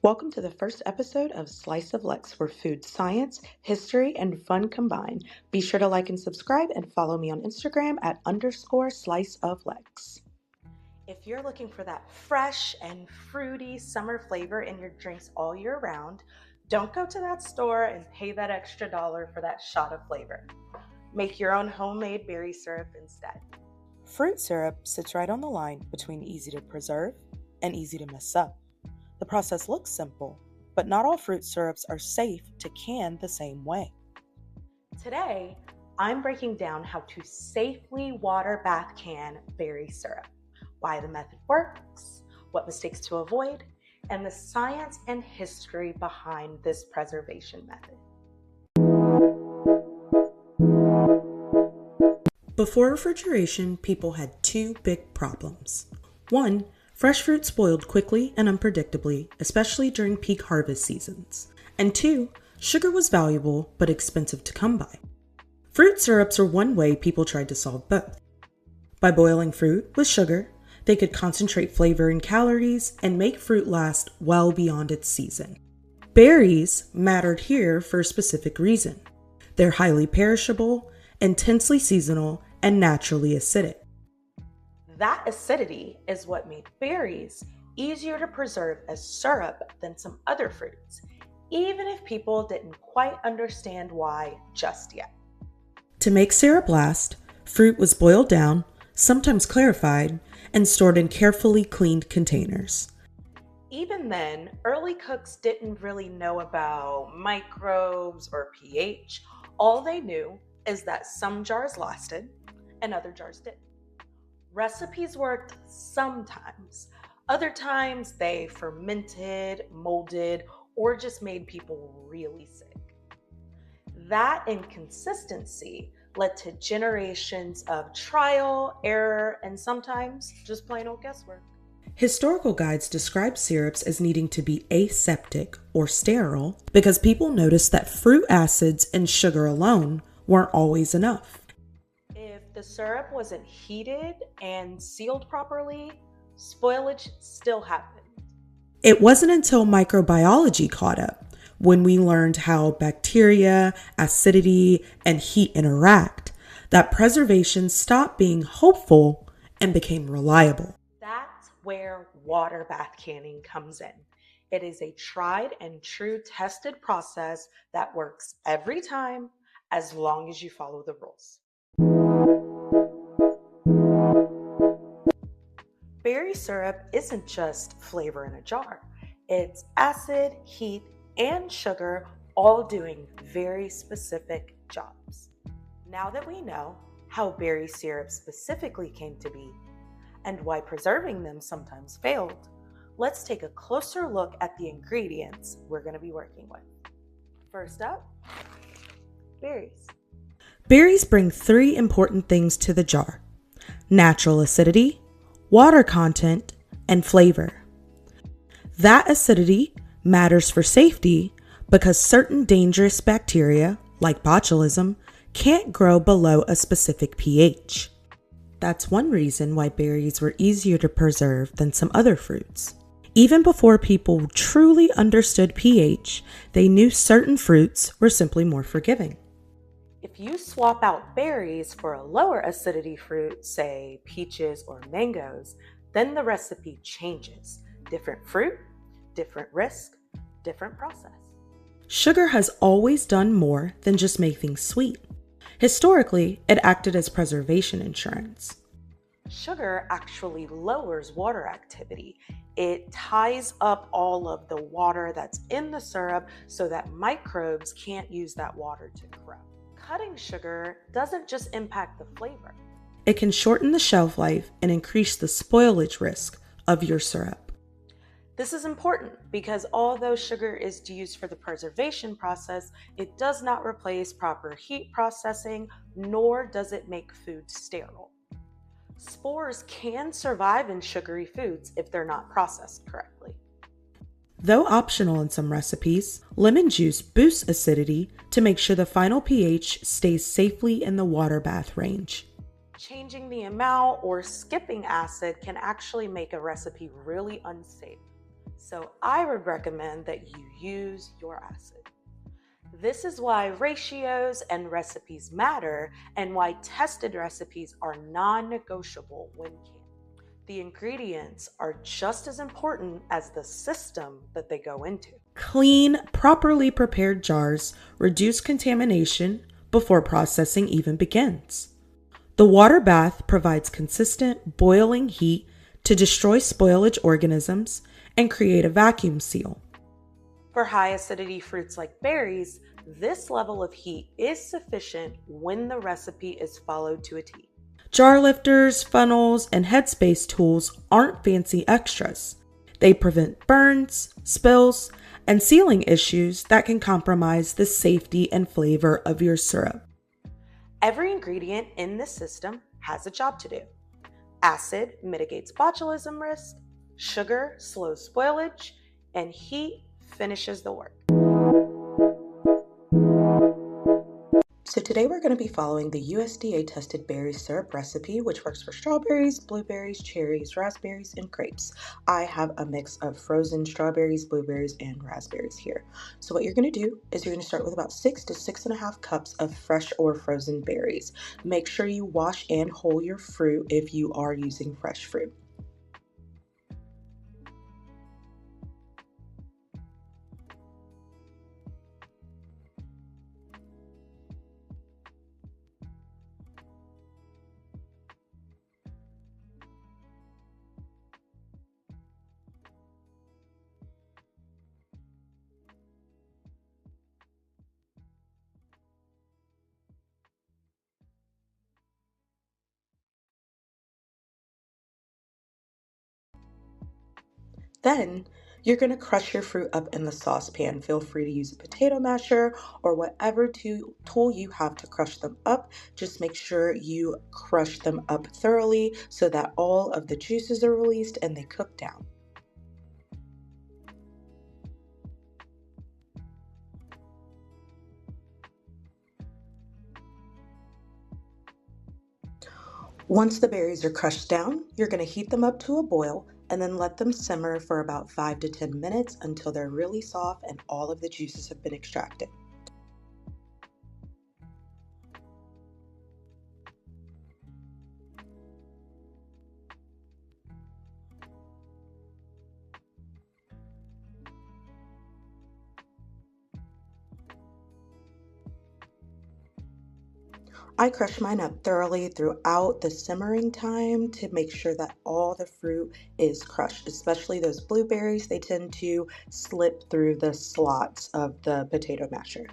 Welcome to the first episode of Slice of Lex, where food science, history, and fun combine. Be sure to like and subscribe and follow me on Instagram at _sliceoflex. If you're looking for that fresh and fruity summer flavor in your drinks all year round, don't go to that store and pay that extra dollar for that shot of flavor. Make your own homemade berry syrup instead. Fruit syrup sits right on the line between easy to preserve and easy to mess up. The process looks simple, but not all fruit syrups are safe to can the same way. Today, I'm breaking down how to safely water bath can berry syrup, why the method works, what mistakes to avoid, and the science and history behind this preservation method. Before refrigeration, people had two big problems. One, fresh fruit spoiled quickly and unpredictably, especially during peak harvest seasons. And two, sugar was valuable but expensive to come by. Fruit syrups are one way people tried to solve both. By boiling fruit with sugar, they could concentrate flavor and calories and make fruit last well beyond its season. Berries mattered here for a specific reason. They're highly perishable, intensely seasonal, and naturally acidic. That acidity is what made berries easier to preserve as syrup than some other fruits, even if people didn't quite understand why just yet. To make syrup last, fruit was boiled down, sometimes clarified, and stored in carefully cleaned containers. Even then, early cooks didn't really know about microbes or pH. All they knew is that some jars lasted and other jars didn't. Recipes worked sometimes. Other times they fermented, molded, or just made people really sick. That inconsistency led to generations of trial, error, and sometimes just plain old guesswork. Historical guides describe syrups as needing to be aseptic or sterile because people noticed that fruit acids and sugar alone weren't always enough. If the syrup wasn't heated and sealed properly, spoilage still happened. It wasn't until microbiology caught up, when we learned how bacteria, acidity, and heat interact, that preservation stopped being hopeful and became reliable. That's where water bath canning comes in. It is a tried and true tested process that works every time as long as you follow the rules. Berry syrup isn't just flavor in a jar. It's acid, heat, and sugar all doing very specific jobs. Now that we know how berry syrup specifically came to be and why preserving them sometimes failed, let's take a closer look at the ingredients we're going to be working with. First up, berries. Berries bring three important things to the jar: natural acidity, water content, and flavor. That acidity matters for safety because certain dangerous bacteria, like botulism, can't grow below a specific pH. That's one reason why berries were easier to preserve than some other fruits. Even before people truly understood pH, they knew certain fruits were simply more forgiving. If you swap out berries for a lower acidity fruit, say peaches or mangoes, then the recipe changes. Different fruit, different risk, different process. Sugar has always done more than just make things sweet. Historically, it acted as preservation insurance. Sugar actually lowers water activity. It ties up all of the water that's in the syrup so that microbes can't use that water to grow. Cutting sugar doesn't just impact the flavor. It can shorten the shelf life and increase the spoilage risk of your syrup. This is important because although sugar is used for the preservation process, it does not replace proper heat processing, nor does it make food sterile. Spores can survive in sugary foods if they're not processed correctly. Though optional in some recipes, lemon juice boosts acidity to make sure the final pH stays safely in the water bath range. Changing the amount or skipping acid can actually make a recipe really unsafe. So I would recommend that you use your acid. This is why ratios and recipes matter and why tested recipes are non-negotiable when canned. The ingredients are just as important as the system that they go into. Clean, properly prepared jars reduce contamination before processing even begins. The water bath provides consistent boiling heat to destroy spoilage organisms and create a vacuum seal. For high acidity fruits like berries, this level of heat is sufficient when the recipe is followed to a T. Jar lifters, funnels, and headspace tools aren't fancy extras. They prevent burns, spills, and sealing issues that can compromise the safety and flavor of your syrup. Every ingredient in this system has a job to do. Acid mitigates botulism risk, sugar slows spoilage, and heat finishes the work. So today we're going to be following the USDA tested berry syrup recipe, which works for strawberries, blueberries, cherries, raspberries, and grapes. I have a mix of frozen strawberries, blueberries, and raspberries here. So what you're going to do is you're going to start with about 6 to 6.5 cups of fresh or frozen berries. Make sure you wash and hull your fruit if you are using fresh fruit. Then you're going to crush your fruit up in the saucepan. Feel free to use a potato masher or whatever tool you have to crush them up. Just make sure you crush them up thoroughly so that all of the juices are released and they cook down. Once the berries are crushed down, you're going to heat them up to a boil and then let them simmer for about 5 to 10 minutes until they're really soft and all of the juices have been extracted. I crush mine up thoroughly throughout the simmering time to make sure that all the fruit is crushed, especially those blueberries. They tend to slip through the slots of the potato masher.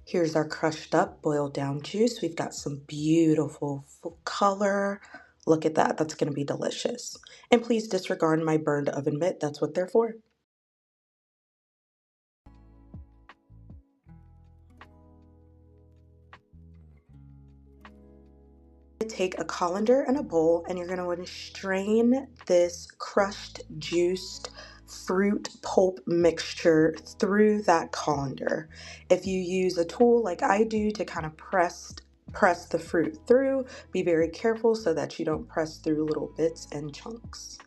Here's our crushed up, boiled down juice. We've got some beautiful full color. Look at that, that's gonna be delicious. And please disregard my burned oven mitt, that's what they're for. Take a colander and a bowl and you're going to want to strain this crushed juiced fruit pulp mixture through that colander. If you use a tool like I do to kind of press the fruit through, be very careful so that you don't press through little bits and chunks.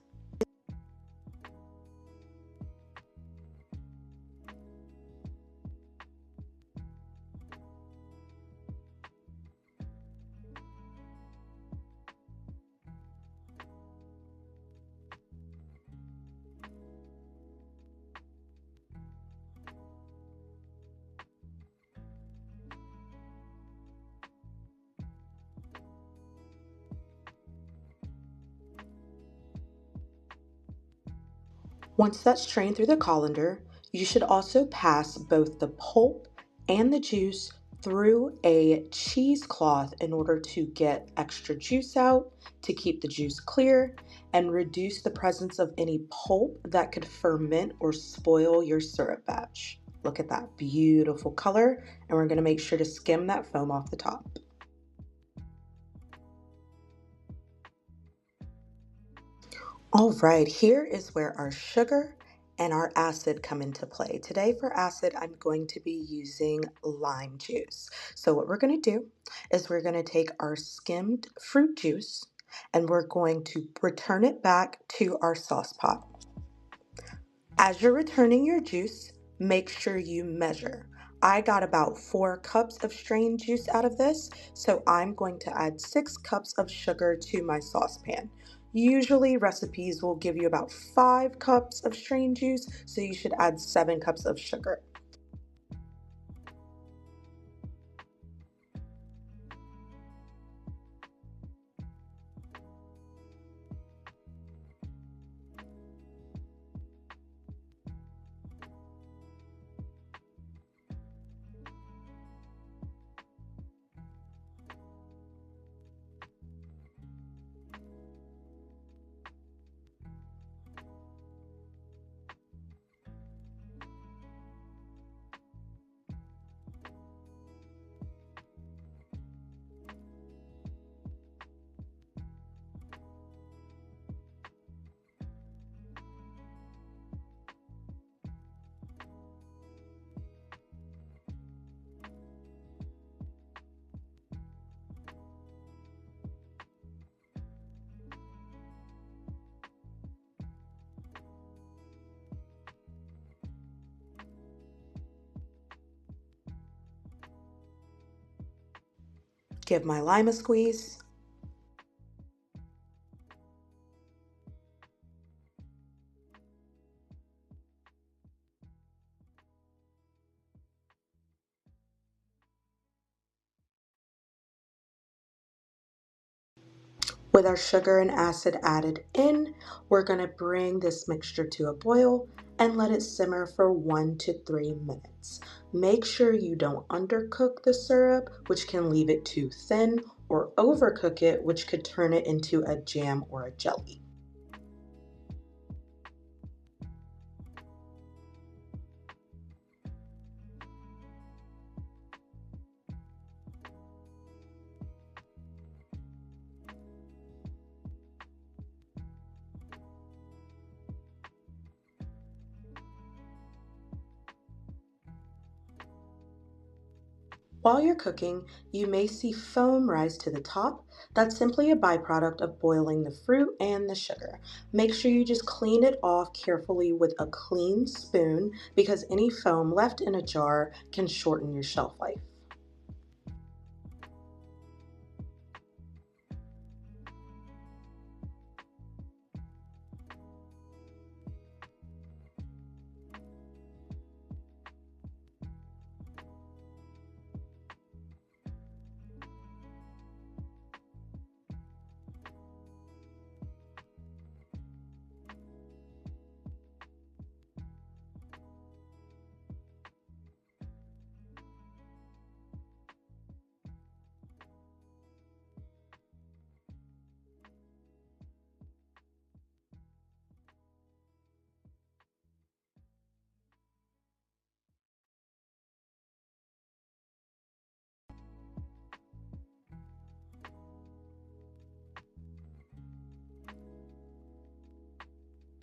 Once that's strained through the colander, you should also pass both the pulp and the juice through a cheesecloth in order to get extra juice out, to keep the juice clear, and reduce the presence of any pulp that could ferment or spoil your syrup batch. Look at that beautiful color, and we're going to make sure to skim that foam off the top. All right, here is where our sugar and our acid come into play. Today for acid, I'm going to be using lime juice. So what we're going to do is we're going to take our skimmed fruit juice and we're going to return it back to our sauce pot. As you're returning your juice, make sure you measure. I got about 4 cups of strained juice out of this, so I'm going to add 6 cups of sugar to my saucepan. Usually recipes will give you about 5 cups of strained juice, so you should add 7 cups of sugar. Give my lime a squeeze. With our sugar and acid added in, we're going to bring this mixture to a boil and let it simmer for 1 to 3 minutes. Make sure you don't undercook the syrup, which can leave it too thin, or overcook it, which could turn it into a jam or a jelly. While you're cooking, you may see foam rise to the top. That's simply a byproduct of boiling the fruit and the sugar. Make sure you just clean it off carefully with a clean spoon because any foam left in a jar can shorten your shelf life.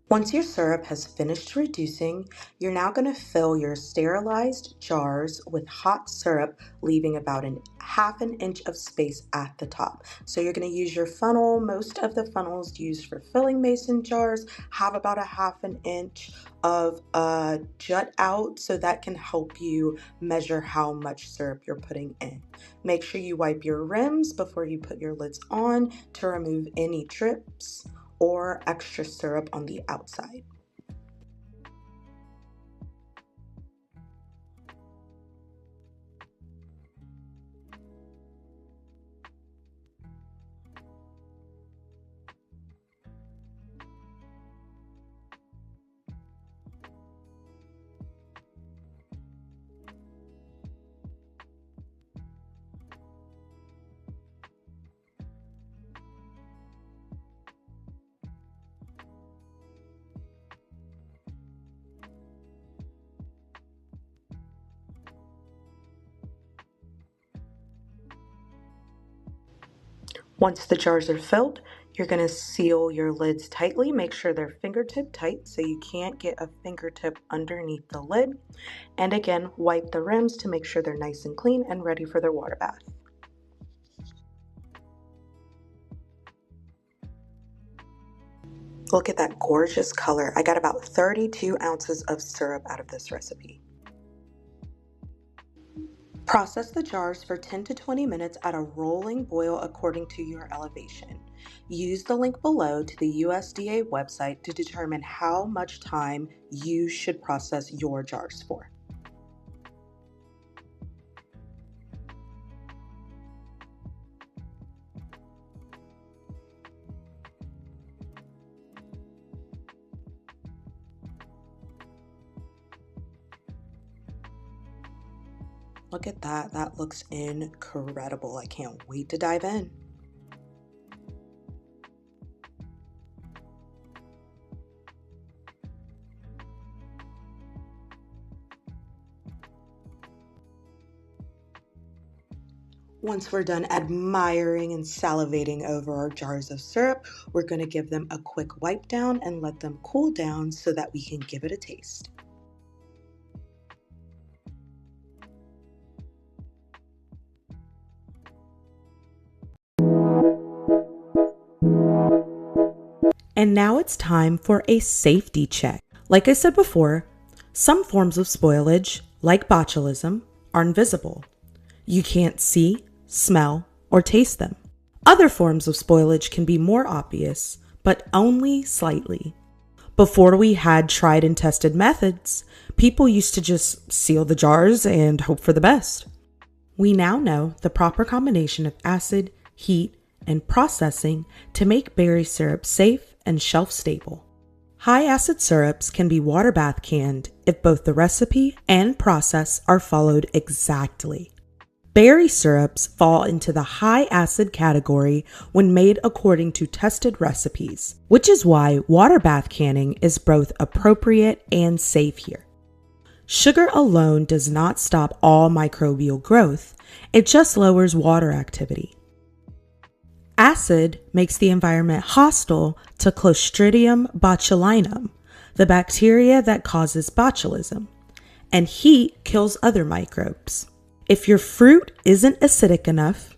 Once your syrup has finished reducing, you're now going to fill your sterilized jars with hot syrup, leaving about a half an inch of space at the top. So you're going to use your funnel. Most of the funnels used for filling mason jars have about a half an inch of jut out, so that can help you measure how much syrup you're putting in. Make sure you wipe your rims before you put your lids on to remove any drips or extra syrup on the outside. Once the jars are filled, You're going to seal your lids tightly. Make sure they're fingertip tight so you can't get a fingertip underneath the lid. And again, wipe the rims to make sure they're nice and clean and ready for their water bath. Look at that gorgeous color. I got about 32 ounces of syrup out of this recipe. Process the jars for 10 to 20 minutes at a rolling boil according to your elevation. Use the link below to the USDA website to determine how much time you should process your jars for. Look at that. That looks incredible. I can't wait to dive in. Once we're done admiring and salivating over our jars of syrup, we're going to give them a quick wipe down and let them cool down so that we can give it a taste. And now it's time for a safety check. Like I said before, some forms of spoilage, like botulism, are invisible. You can't see, smell, or taste them. Other forms of spoilage can be more obvious, but only slightly. Before we had tried and tested methods, people used to just seal the jars and hope for the best. We now know the proper combination of acid, heat, and processing to make berry syrup safe and shelf stable. High acid syrups can be water bath canned if both the recipe and process are followed exactly. Berry syrups fall into the high acid category when made according to tested recipes, which is why water bath canning is both appropriate and safe here. Sugar alone does not stop all microbial growth, it just lowers water activity. Acid makes the environment hostile to Clostridium botulinum, the bacteria that causes botulism, and heat kills other microbes. If your fruit isn't acidic enough,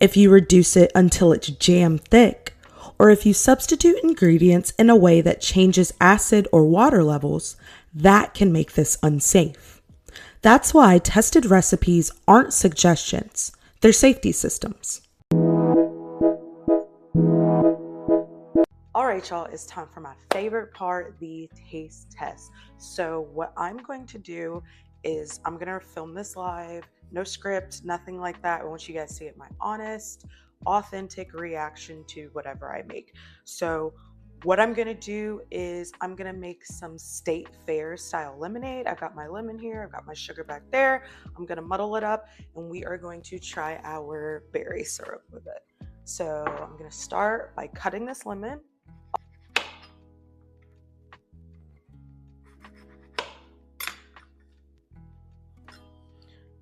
if you reduce it until it's jam thick, or if you substitute ingredients in a way that changes acid or water levels, that can make this unsafe. That's why tested recipes aren't suggestions, they're safety systems. All right, y'all, it's time for my favorite part, the taste test. So what I'm going to do is I'm going to film this live, no script, nothing like that. I want you guys to see it, my honest, authentic reaction to whatever I make. So what I'm going to do is I'm going to make some state fair style lemonade. I've got my lemon here. I've got my sugar back there. I'm going to muddle it up and we are going to try our berry syrup with it. So I'm going to start by cutting this lemon.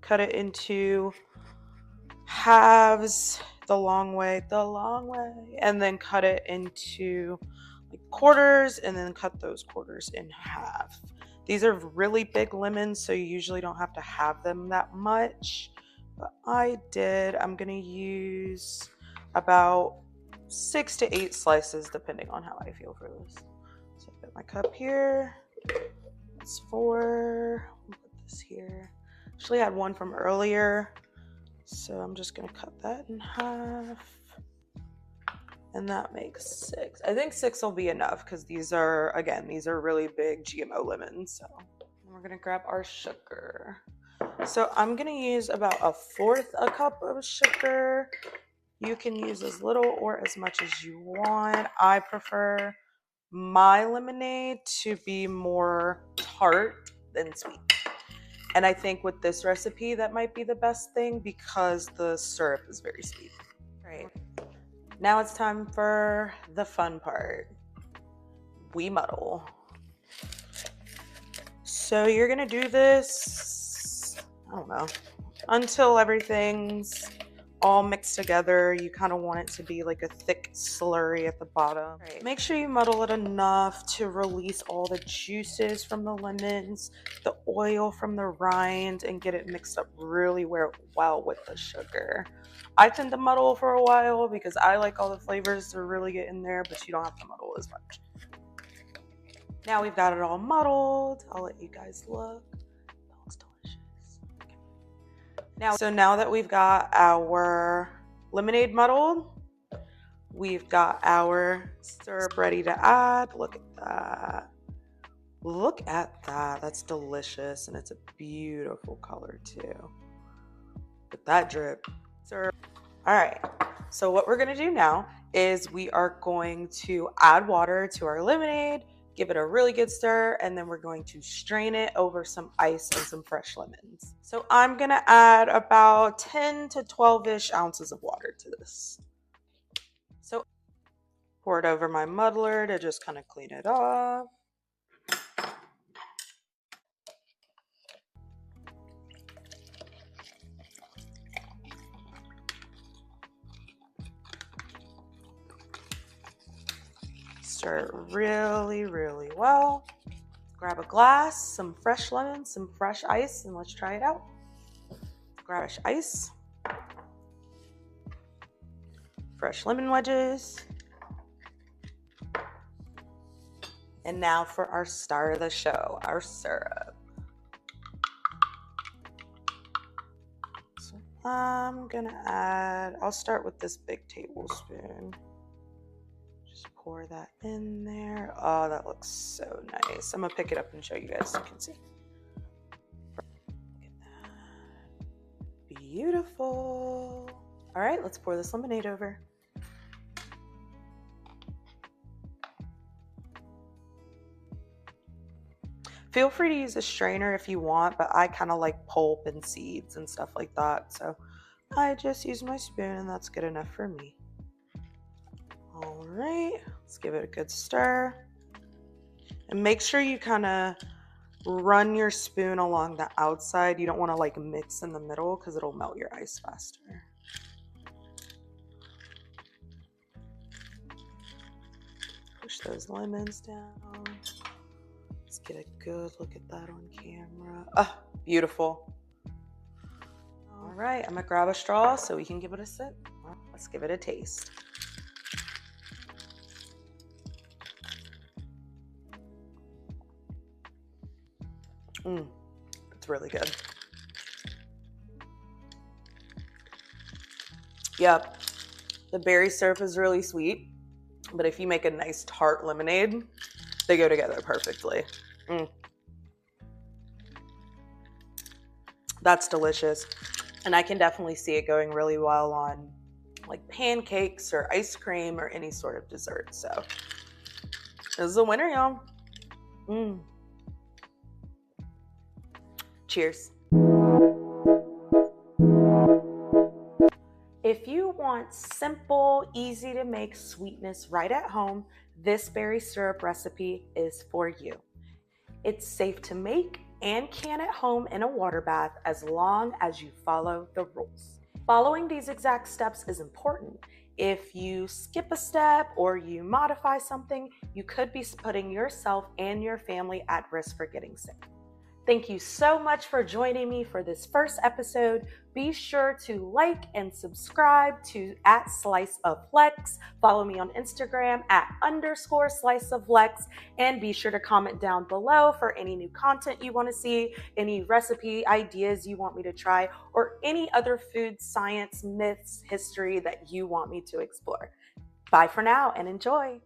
Cut it into halves the long way, and then cut it into like quarters and then cut those quarters in half. These are really big lemons, so you usually don't have to have them that much, but I did. I'm going to use about 6 to 8 slices depending on how I feel for this. So I've got my cup here. That's 4. I'll put this here. Actually, I had one from earlier, so I'm just going to cut that in half, and that makes 6. I think 6 will be enough because these are really big GMO lemons. So we're going to grab our sugar. So I'm going to use about 1/4 a cup of sugar. You can use as little or as much as you want. I prefer my lemonade to be more tart than sweet. And I think with this recipe, that might be the best thing because the syrup is very sweet. All right, now it's time for the fun part. We muddle. So you're gonna do this, I don't know, until everything's all mixed together. You kind of want it to be like a thick slurry at the bottom. Right. Make sure you muddle it enough to release all the juices from the lemons, the oil from the rind, and get it mixed up really well with the sugar. I tend to muddle for a while because I like all the flavors to really get in there, but you don't have to muddle as much. Now we've got it all muddled. I'll let you guys look. That looks delicious. Okay. Now that we've got our lemonade muddled, we've got our syrup ready to add. Look at that. Look at that. That's delicious, and it's a beautiful color too. Look at that drip. Syrup. All right. So what we're going to do now is we are going to add water to our lemonade, give it a really good stir, and then we're going to strain it over some ice and some fresh lemons. So I'm going to add about 10 to 12-ish ounces of water to this. So pour it over my muddler to just kind of clean it off. Stir it really, really well. Grab a glass, some fresh lemon, some fresh ice, and let's try it out. Grab fresh ice, fresh lemon wedges, and now for our star of the show, our syrup. So I'm gonna add, I'll start with this big tablespoon. Just pour that in there. Oh, that looks so nice. I'm gonna pick it up and show you guys so you can see. Look at that. Beautiful. All right, let's pour this lemonade over. Feel free to use a strainer if you want, but I kind of like pulp and seeds and stuff like that. So I just use my spoon and that's good enough for me. All right, let's give it a good stir. And make sure you kind of run your spoon along the outside. You don't want to like mix in the middle because it'll melt your ice faster. Push those lemons down. Let's get a good look at that on camera. Ah, beautiful. All right, I'm gonna grab a straw so we can give it a sip. Let's give it a taste. It's really good. Yep, the berry syrup is really sweet, but if you make a nice tart lemonade, they go together perfectly. That's delicious. And I can definitely see it going really well on like pancakes or ice cream or any sort of dessert. So this is a winner, y'all. Cheers. If you want simple, easy to make sweetness right at home, this berry syrup recipe is for you. It's safe to make and can at home in a water bath as long as you follow the rules. Following these exact steps is important. If you skip a step or you modify something, you could be putting yourself and your family at risk for getting sick. Thank you so much for joining me for this first episode. Be sure to like and subscribe to @Slice of Lex. Follow me on Instagram @_Slice of Lex. And be sure to comment down below for any new content you want to see, any recipe ideas you want me to try, or any other food science, myths, history that you want me to explore. Bye for now and enjoy.